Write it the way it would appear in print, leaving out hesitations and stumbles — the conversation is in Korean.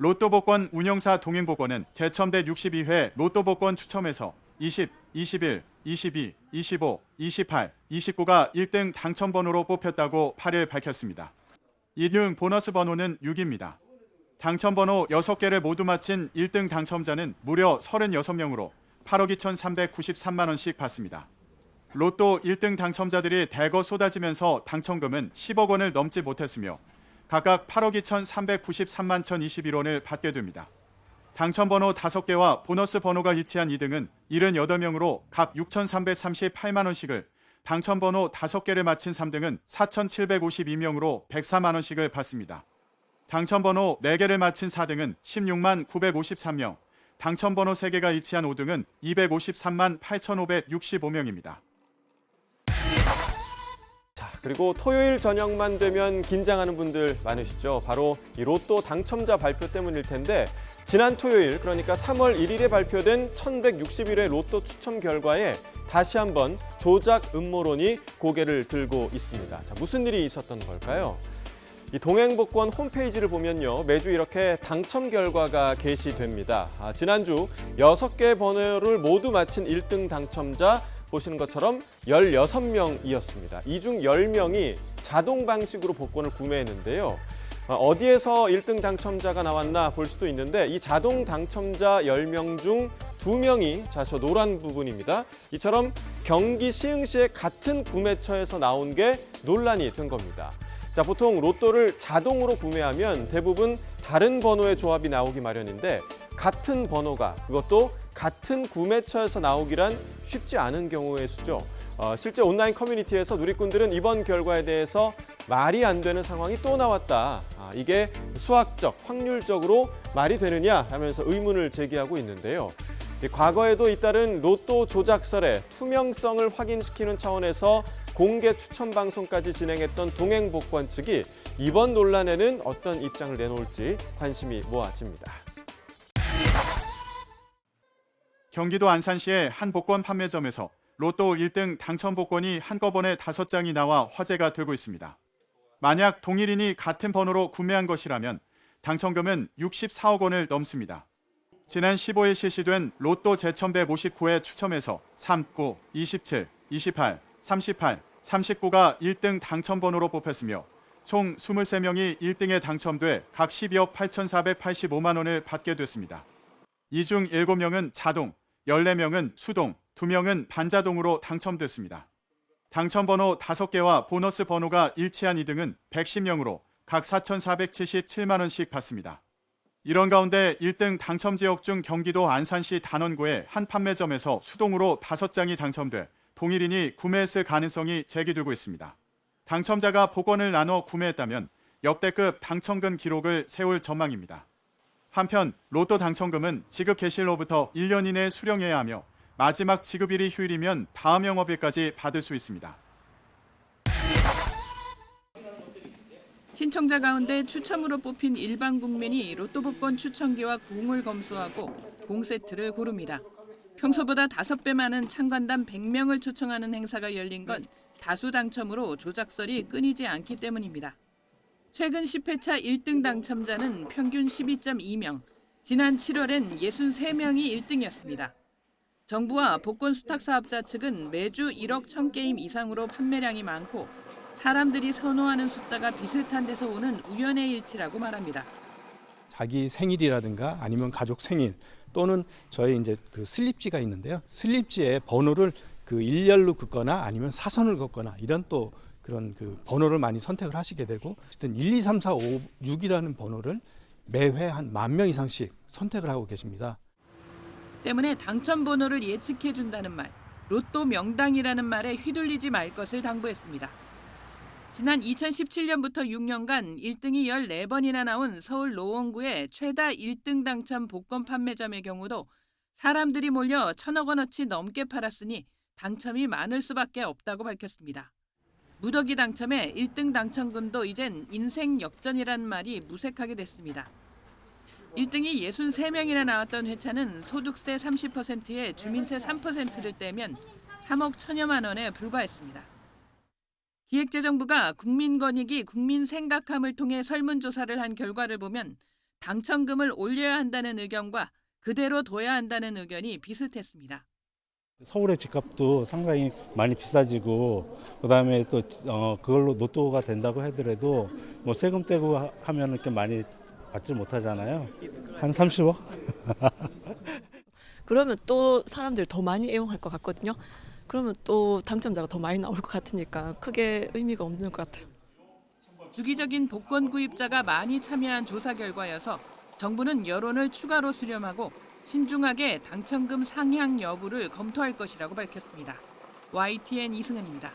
로또 복권 운영사 동행복권은 제첨 대 62회 로또 복권 추첨에서 20, 21, 22, 25, 28, 29가 1등 당첨번호로 뽑혔다고 8일 밝혔습니다. 이중 보너스 번호는 6입니다. 당첨번호 6개를 모두 마친 1등 당첨자는 무려 36명으로 8억 2,393만 원씩 받습니다. 로또 1등 당첨자들이 대거 쏟아지면서 당첨금은 10억 원을 넘지 못했으며 각각 8억 2,393만 1,021원을 받게 됩니다. 당첨번호 5개와 보너스 번호가 일치한 2등은 78명으로 각 6,338만 원씩을, 당첨번호 5개를 마친 3등은 4,752명으로 104만 원씩을 받습니다. 당첨번호 4개를 마친 4등은 16만 953명, 당첨번호 3개가 일치한 5등은 253만 8,565명입니다. 그리고 토요일 저녁만 되면 긴장하는 분들 많으시죠. 바로 이 로또 당첨자 발표 때문일 텐데 지난 토요일, 그러니까 3월 1일에 발표된 1161회 로또 추첨 결과에 다시 한번 조작 음모론이 고개를 들고 있습니다. 자, 무슨 일이 있었던 걸까요? 이 동행복권 홈페이지를 보면요, 매주 이렇게 당첨 결과가 게시됩니다. 지난주 6개 번호를 모두 맞힌 1등 당첨자 보시는 것처럼 16명이었습니다. 이 중 10명이 자동 방식으로 복권을 구매했는데요. 어디에서 1등 당첨자가 나왔나 볼 수도 있는데 이 자동 당첨자 10명 중 2명이 자, 저 노란 부분입니다. 이처럼 경기 시흥시의 같은 구매처에서 나온 게 논란이 된 겁니다. 자, 보통 로또를 자동으로 구매하면 대부분 다른 번호의 조합이 나오기 마련인데 같은 번호가, 그것도 같은 구매처에서 나오기란 쉽지 않은 경우의 수죠. 실제 온라인 커뮤니티에서 누리꾼들은 이번 결과에 대해서 말이 안 되는 상황이 또 나왔다. 이게 수학적, 확률적으로 말이 되느냐 하면서 의문을 제기하고 있는데요. 과거에도 잇따른 로또 조작 설의 투명성을 확인시키는 차원에서 공개 추첨 방송까지 진행했던 동행복권 측이 이번 논란에는 어떤 입장을 내놓을지 관심이 모아집니다. 경기도 안산시의 한 복권 판매점에서 로또 1등 당첨 복권이 한꺼번에 5장이 나와 화제가 되고 있습니다. 만약 동일인이 같은 번호로 구매한 것이라면 당첨금은 64억 원을 넘습니다. 지난 15일 실시된 로또 제첨배 59회 추첨에서 3, 9, 27, 28, 38, 39가 1등 당첨번호로 뽑혔으며 총 23명이 1등에 당첨돼 각 12억 8,485만 원을 받게 됐습니다. 이 중 7명은 자동, 14명은 수동, 2명은 반자동으로 당첨됐습니다. 당첨번호 5개와 보너스 번호가 일치한 2등은 110명으로 각 4,477만 원씩 받습니다. 이런 가운데 1등 당첨 지역 중 경기도 안산시 단원구의 한 판매점에서 수동으로 5장이 당첨돼 동일인이 구매했을 가능성이 제기되고 있습니다. 당첨자가 복권을 나눠 구매했다면 역대급 당첨금 기록을 세울 전망입니다. 한편 로또 당첨금은 지급 개시일로부터 1년 이내에 수령해야 하며 마지막 지급일이 휴일이면 다음 영업일까지 받을 수 있습니다. 신청자 가운데 추첨으로 뽑힌 일반 국민이 로또 복권 추첨기와 공을 검수하고 공 세트를 고릅니다. 평소보다 5배 많은 참관단 100명을 초청하는 행사가 열린 건 다수 당첨으로 조작설이 끊이지 않기 때문입니다. 최근 10회차 1등 당첨자는 평균 12.2명, 지난 7월엔 63명이 1등이었습니다. 정부와 복권 수탁 사업자 측은 매주 1억 1000게임 이상으로 판매량이 많고 사람들이 선호하는 숫자가 비슷한 데서 오는 우연의 일치라고 말합니다. 자기 생일이라든가 아니면 가족 생일 또는 저희 이제 그 슬립지가 있는데요. 슬립지에 번호를 그 일렬로 긋거나 아니면 사선을 긋거나 이런 또 그런 그 번호를 많이 선택을 하시게 되고, 어쨌든 1, 2, 3, 4, 5, 6이라는 번호를 매회 한 10,000명 이상씩 선택을 하고 계십니다. 때문에 당첨 번호를 예측해 준다는 말, 로또 명당이라는 말에 휘둘리지 말 것을 당부했습니다. 지난 2017년부터 6년간 1등이 14번이나 나온 서울 노원구의 최다 1등 당첨 복권 판매점의 경우도 사람들이 몰려 1,000억 원어치 넘게 팔았으니 당첨이 많을 수밖에 없다고 밝혔습니다. 무더기 당첨에 1등 당첨금도 이젠 인생 역전이라는 말이 무색하게 됐습니다. 1등이 63명이나 나왔던 회차는 소득세 30%에 주민세 3%를 떼면 3억 1,000여만 원에 불과했습니다. 기획재정부가 국민권익위 국민생각함을 통해 설문조사를 한 결과를 보면 당첨금을 올려야 한다는 의견과 그대로 둬야 한다는 의견이 비슷했습니다. 서울의 집값도 상당히 많이 비싸지고 그다음에 또 그걸로 로또가 된다고 하더라도 뭐 세금 떼고 하면 이렇게 많이 받지 못하잖아요. 한 30억? 그러면 또 사람들이 더 많이 애용할 것 같거든요. 그러면 또 당첨자가 더 많이 나올 것 같으니까 크게 의미가 없는 것 같아요. 주기적인 복권 구입자가 많이 참여한 조사 결과여서 정부는 여론을 추가로 수렴하고 신중하게 당첨금 상향 여부를 검토할 것이라고 밝혔습니다. YTN 이승은입니다.